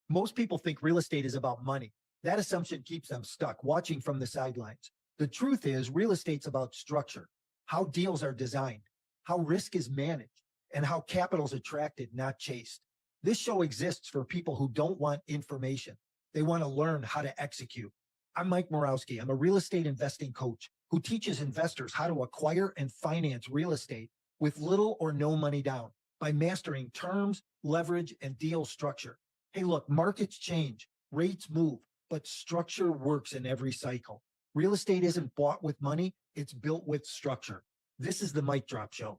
Most people think real estate is about money. That assumption keeps them stuck, watching from the sidelines. The truth is, real estate's about structure, how deals are designed, how risk is managed, and how capital is attracted, not chased. This show exists for people who don't want information. They want to learn how to execute. I'm Mike Morawski. I'm a real estate investing coach who teaches investors how to acquire and finance real estate with little or no money down by mastering terms, leverage, and deal structure. Hey, look, markets change, rates move, but structure works in every cycle. Real estate isn't bought with money, it's built with structure. This is the Mic Drop Show.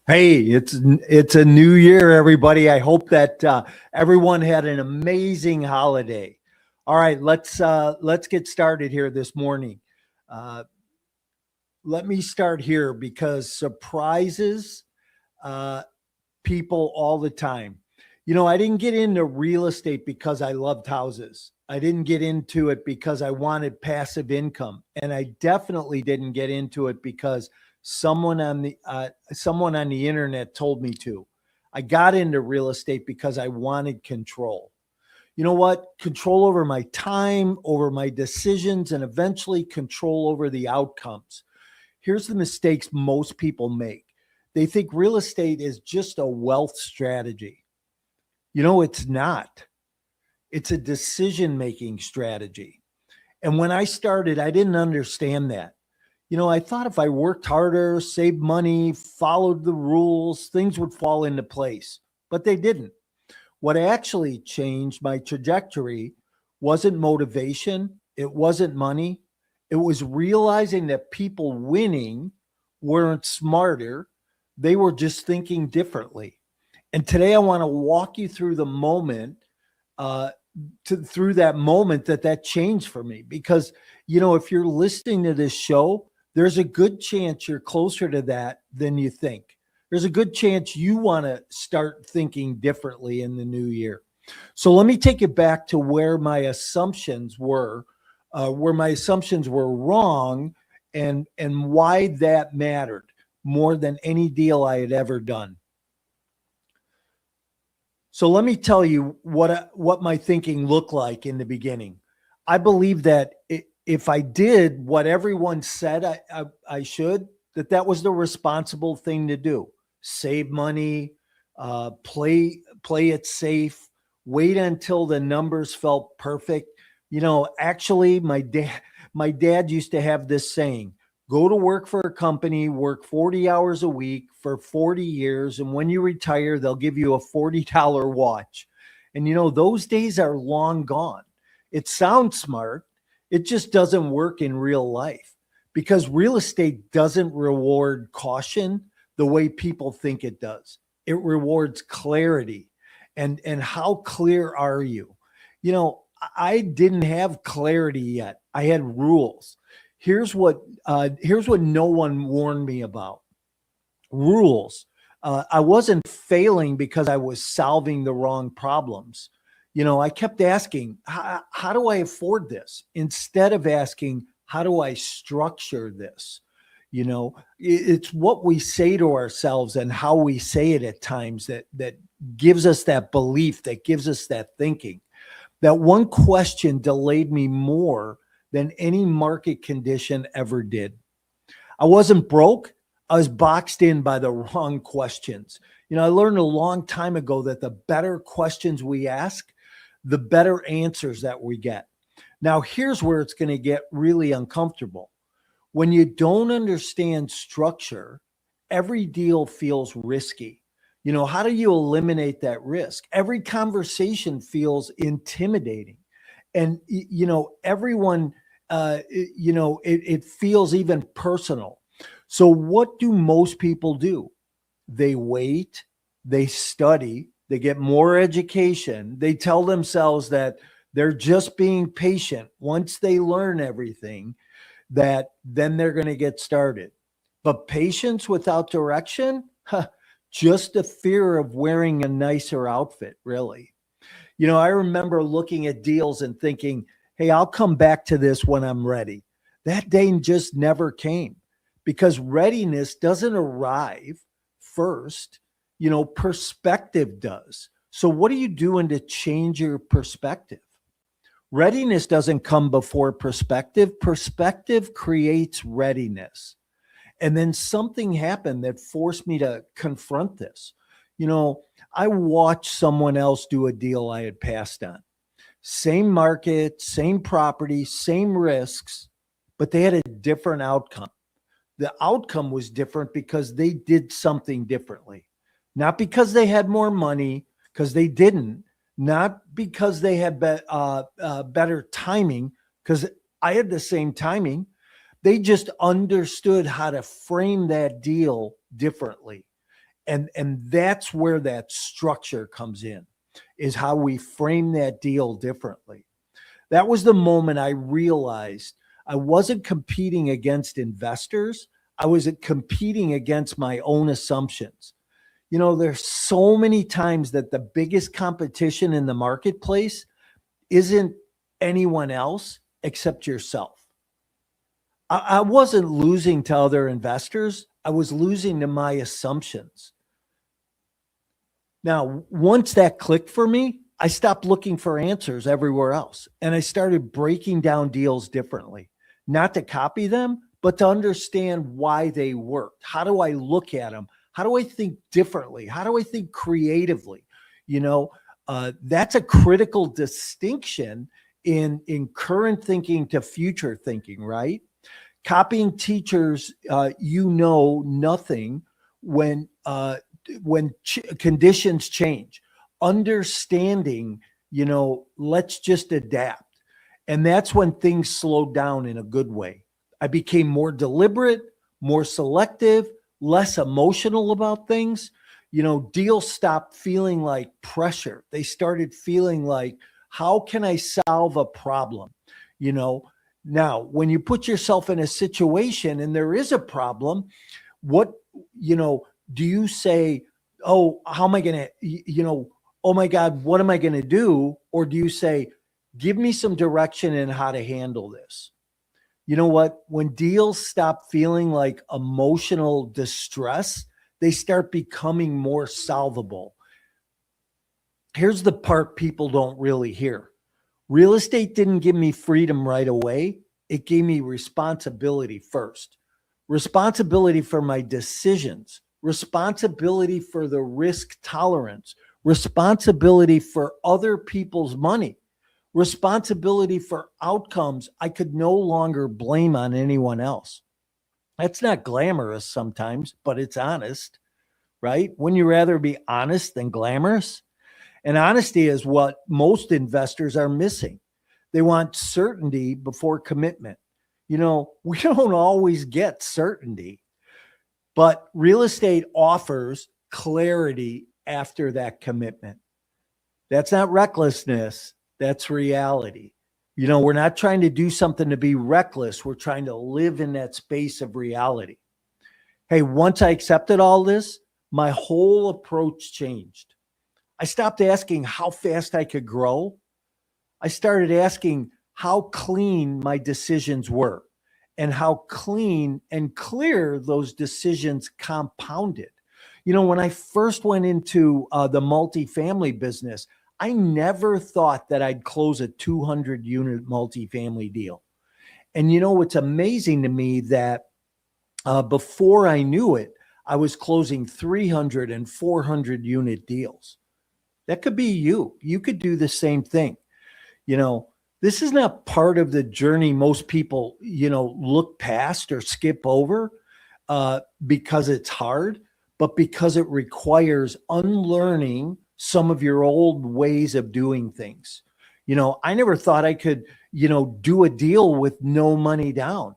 Hey, it's a new year, everybody. I hope that everyone had an amazing holiday. All right, let's get started here this morning. Let me start here because surprises people all the time. You know, I didn't get into real estate because I loved houses. I didn't get into it because I wanted passive income, and I definitely didn't get into it because someone on the internet told me to. I got into real estate because I wanted control. You know what? Control over my time, over my decisions, and eventually control over the outcomes. Here's the mistakes most people make. They think real estate is just a wealth strategy. You know, it's not. It's a decision-making strategy. And when I started, I didn't understand that. You know, I thought if I worked harder, saved money, followed the rules, things would fall into place, but they didn't. What actually changed my trajectory wasn't motivation. It wasn't money. It was realizing that people winning weren't smarter. They were just thinking differently. And today I want to walk you through the moment, through that moment that changed for me. Because, you know, if you're listening to this show, there's a good chance you're closer to that than you think. There's a good chance you want to start thinking differently in the new year. So let me take you back to where my assumptions were wrong, and why that mattered more than any deal I had ever done. So let me tell you what my thinking looked like in the beginning. I believe that if I did what everyone said I should, that was the responsible thing to do. Save money, play it safe, wait until the numbers felt perfect. You know, actually, my dad used to have this saying: go to work for a company, work 40 hours a week for 40 years, and when you retire, they'll give you a $40 watch. And you know, those days are long gone. It sounds smart. It just doesn't work in real life, because real estate doesn't reward caution the way people think it does. It rewards clarity. And how clear are you? You know, I didn't have clarity yet. I had rules. Here's what no one warned me about. Rules. I wasn't failing because I was solving the wrong problems. You know, I kept asking, how do I afford this? Instead of asking, how do I structure this? You know, it's what we say to ourselves and how we say it at times that gives us that belief, that gives us that thinking. That one question delayed me more than any market condition ever did. I wasn't broke. I was boxed in by the wrong questions. You know, I learned a long time ago that the better questions we ask, the better answers that we get. Now, here's where it's going to get really uncomfortable. When you don't understand structure, every deal feels risky. You know, how do you eliminate that risk? Every conversation feels intimidating. And, you know, everyone, it feels even personal. So what do most people do? They wait, they study, they get more education. They tell themselves that they're just being patient. Once they learn everything, that then they're going to get started. But patience without direction, just the fear of wearing a nicer outfit, really. I remember looking at deals and thinking, hey, I'll come back to this when I'm ready. That day just never came because readiness doesn't arrive first. Perspective does. So what are you doing to change your perspective? Readiness doesn't come before perspective. Perspective creates readiness. And then something happened that forced me to confront this. I watched someone else do a deal I had passed on. Same market, same property, same risks, but they had a different outcome. The outcome was different because they did something differently. Not because they had more money, because they didn't. Not because they had better timing, because I had the same timing. They just understood how to frame that deal differently. And that's where that structure comes in, is how we frame that deal differently. That was the moment I realized I wasn't competing against investors. I was competing against my own assumptions. There's so many times that the biggest competition in the marketplace isn't anyone else except yourself. I wasn't losing to other investors. I was losing to my assumptions. Now, once that clicked for me, I stopped looking for answers everywhere else. And I started breaking down deals differently, not to copy them, but to understand why they worked. How do I look at them? How do I think differently? How do I think creatively? That's a critical distinction in current thinking to future thinking, right? Copying teachers, nothing when conditions change. Understanding, let's just adapt. And that's when things slowed down in a good way. I became more deliberate, more selective, less emotional about things. Deals stopped feeling like pressure. They started feeling like, how can I solve a problem? Now, when you put yourself in a situation and there is a problem, what, do you say, oh, how am I going to, oh my God, what am I going to do? Or do you say, give me some direction in how to handle this? You know what? When deals stop feeling like emotional distress, they start becoming more solvable. Here's the part people don't really hear. Real estate didn't give me freedom right away. It gave me responsibility first. Responsibility for my decisions, responsibility for the risk tolerance, responsibility for other people's money, responsibility for outcomes I could no longer blame on anyone else. That's not glamorous sometimes, but it's honest, right? Wouldn't you rather be honest than glamorous? And honesty is what most investors are missing. They want certainty before commitment. We don't always get certainty, but real estate offers clarity after that commitment. That's not recklessness. That's reality. We're not trying to do something to be reckless. We're trying to live in that space of reality. Hey, once I accepted all this, my whole approach changed. I stopped asking how fast I could grow. I started asking how clean my decisions were and how clean and clear those decisions compounded. When I first went into the multifamily business, I never thought that I'd close a 200-unit multifamily deal. And what's amazing to me that before I knew it, I was closing 300 and 400-unit deals. That could be you. You could do the same thing. This is not part of the journey most people, look past or skip over because it's hard, but because it requires unlearning some of your old ways of doing things. I never thought I could, do a deal with no money down.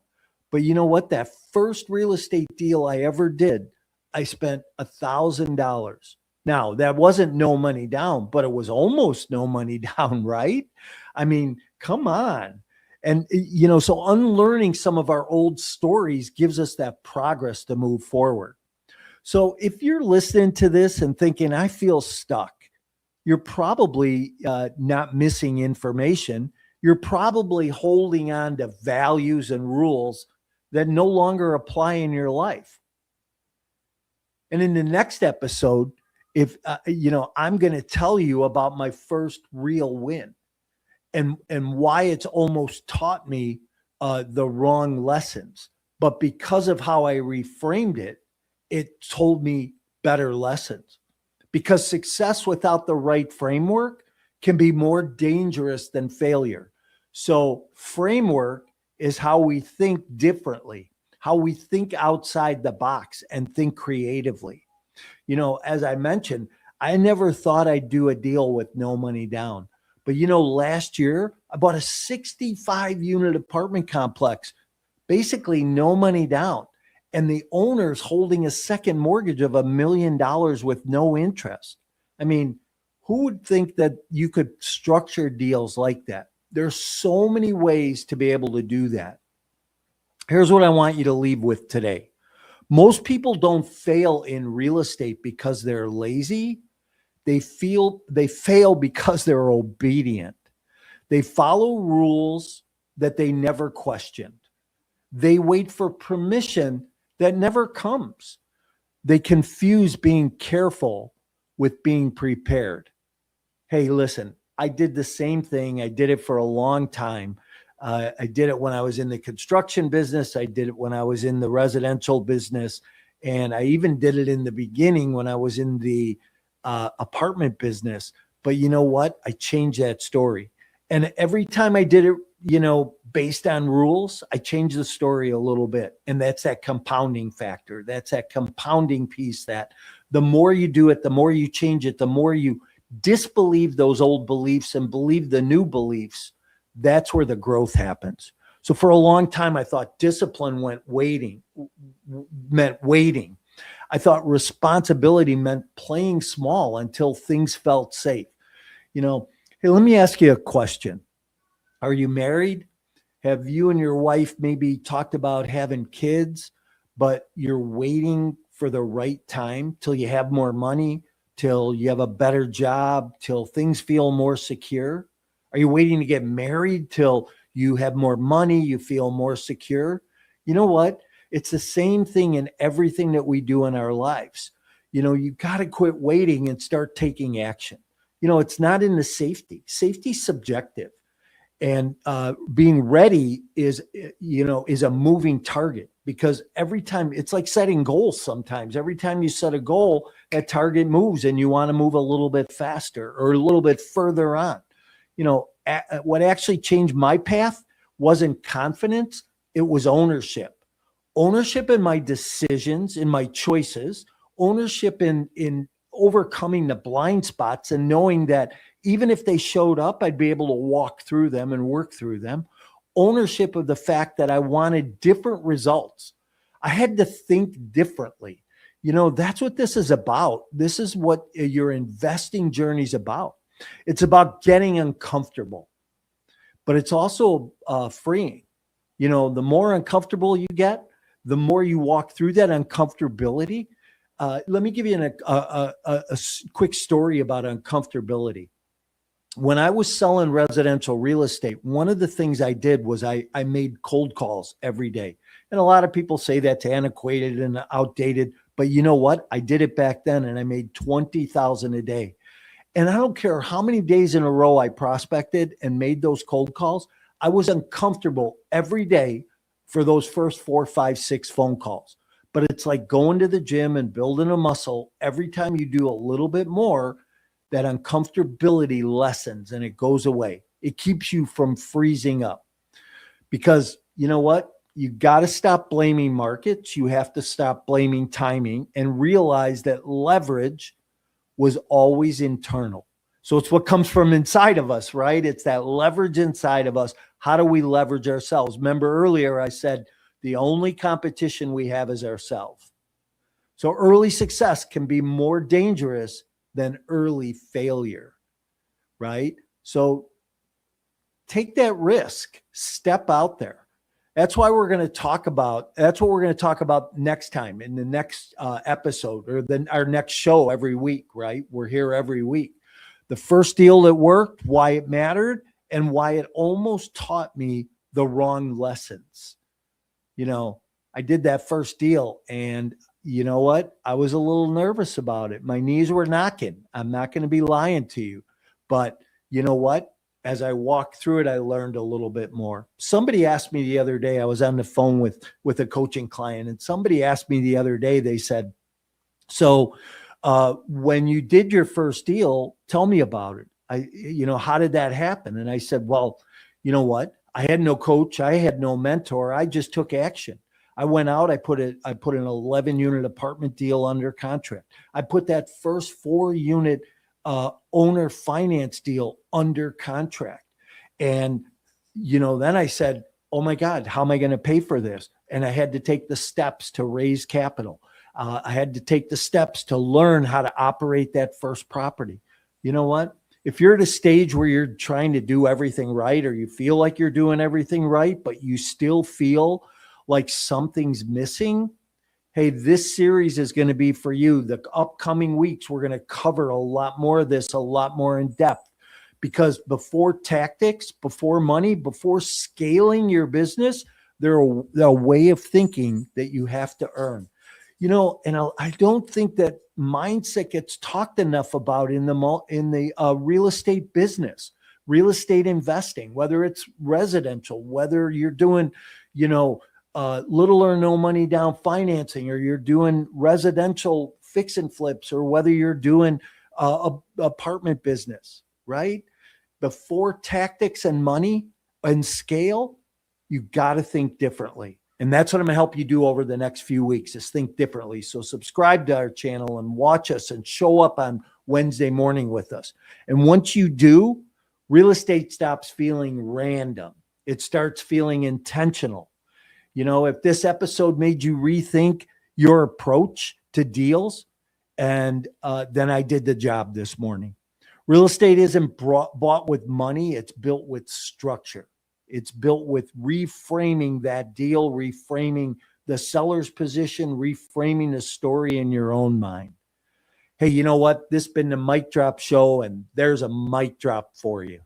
But you know what? That first real estate deal I ever did, I spent $1,000. Now, that wasn't no money down, but it was almost no money down, right? I mean, come on. And, so unlearning some of our old stories gives us that progress to move forward. So if you're listening to this and thinking, I feel stuck, you're probably not missing information. You're probably holding on to values and rules that no longer apply in your life. And in the next episode, if I'm going to tell you about my first real win and why it's almost taught me the wrong lessons, but because of how I reframed it, it told me better lessons. Because success without the right framework can be more dangerous than failure. So framework is how we think differently, how we think outside the box and think creatively. As I mentioned, I never thought I'd do a deal with no money down. But last year I bought a 65 unit apartment complex, basically no money down. And the owner's holding a second mortgage of $1 million with no interest. I mean, who would think that you could structure deals like that? There's so many ways to be able to do that. Here's what I want you to leave with today. Most people don't fail in real estate because they're lazy. They fail because they're obedient. They follow rules that they never questioned. They wait for permission that never comes. They confuse being careful with being prepared. Hey, listen, I did the same thing. I did it for a long time. I did it when I was in the construction business. I did it when I was in the residential business. And I even did it in the beginning when I was in the apartment business. But you know what? I changed that story. And every time I did it, based on rules, I changed the story a little bit. And that's that compounding factor. That's that compounding piece that the more you do it, the more you change it, the more you disbelieve those old beliefs and believe the new beliefs. That's where the growth happens. So for a long time, I thought discipline meant waiting. I thought responsibility meant playing small until things felt safe. Hey, let me ask you a question. Are you married? Have you and your wife maybe talked about having kids, but you're waiting for the right time till you have more money, till you have a better job, till things feel more secure? Are you waiting to get married till you have more money, you feel more secure? You know what? It's the same thing in everything that we do in our lives. You got to quit waiting and start taking action. It's not in the safety. Safety's subjective. And being ready is a moving target, because every time it's like setting goals. Sometimes every time you set a goal, that target moves and you want to move a little bit faster or a little bit further on. What actually changed my path wasn't confidence. It was ownership. Ownership in my decisions, in my choices, ownership in overcoming the blind spots and knowing that even if they showed up, I'd be able to walk through them and work through them. Ownership of the fact that I wanted different results. I had to think differently. That's what this is about. This is what your investing journey is about. It's about getting uncomfortable, but it's also freeing. The more uncomfortable you get, the more you walk through that uncomfortability. Let me give you a quick story about uncomfortability. When I was selling residential real estate, one of the things I did was I made cold calls every day. And a lot of people say that's antiquated and outdated, but you know what? I did it back then and I made $20,000 a day. And I don't care how many days in a row I prospected and made those cold calls. I was uncomfortable every day for those first 4, 5, 6 phone calls. But it's like going to the gym and building a muscle. Every time you do a little bit more, that uncomfortability lessens and it goes away. It keeps you from freezing up. Because you know what? You got to stop blaming markets. You have to stop blaming timing and realize that leverage was always internal. So it's what comes from inside of us, right? It's that leverage inside of us. How do we leverage ourselves? Remember earlier I said the only competition we have is ourselves. So early success can be more dangerous than early failure, right? So take that risk, step out there. That's why we're going to talk about, that's what we're going to talk about next time in the next episode, or then our next show every week, right? We're here every week. The first deal that worked, why it mattered, and why it almost taught me the wrong lessons. You know, I did that first deal, and you know what? I was a little nervous about it. My knees were knocking. I'm not going to be lying to you, but you know what? As I walked through it, I learned a little bit more. Somebody asked me the other day, I was on the phone with a coaching client, and somebody asked me the other day, they said, so when you did your first deal, tell me about it. How did that happen? And I said, well, you know what? I had no coach. I had no mentor. I just took action. I went out, I put an 11 unit apartment deal under contract. I put that first 4 unit owner finance deal under contract. And, then I said, oh my God, how am I going to pay for this? And I had to take the steps to raise capital. I had to take the steps to learn how to operate that first property. You know what? If you're at a stage where you're trying to do everything right, or you feel like you're doing everything right, but you still feel like something's missing, hey, this series is going to be for you. The upcoming weeks, we're going to cover a lot more of this, a lot more in depth, because before tactics, before money, before scaling your business, there's a way of thinking that you have to earn. And I don't think that mindset gets talked enough about in the real estate business, real estate investing, whether it's residential, whether you're doing, little or no money down financing, or you're doing residential fix and flips, or whether you're doing apartment business, right? Before tactics and money and scale, you got to think differently. And that's what I'm going to help you do over the next few weeks, is think differently. So subscribe to our channel and watch us, and show up on Wednesday morning with us. And once you do, real estate stops feeling random. It starts feeling intentional. If this episode made you rethink your approach to deals, and then I did the job this morning. Real estate isn't bought with money. It's built with structure. It's built with reframing that deal, reframing the seller's position, reframing the story in your own mind. Hey, you know what? This has been the Mic Drop Show, and there's a mic drop for you.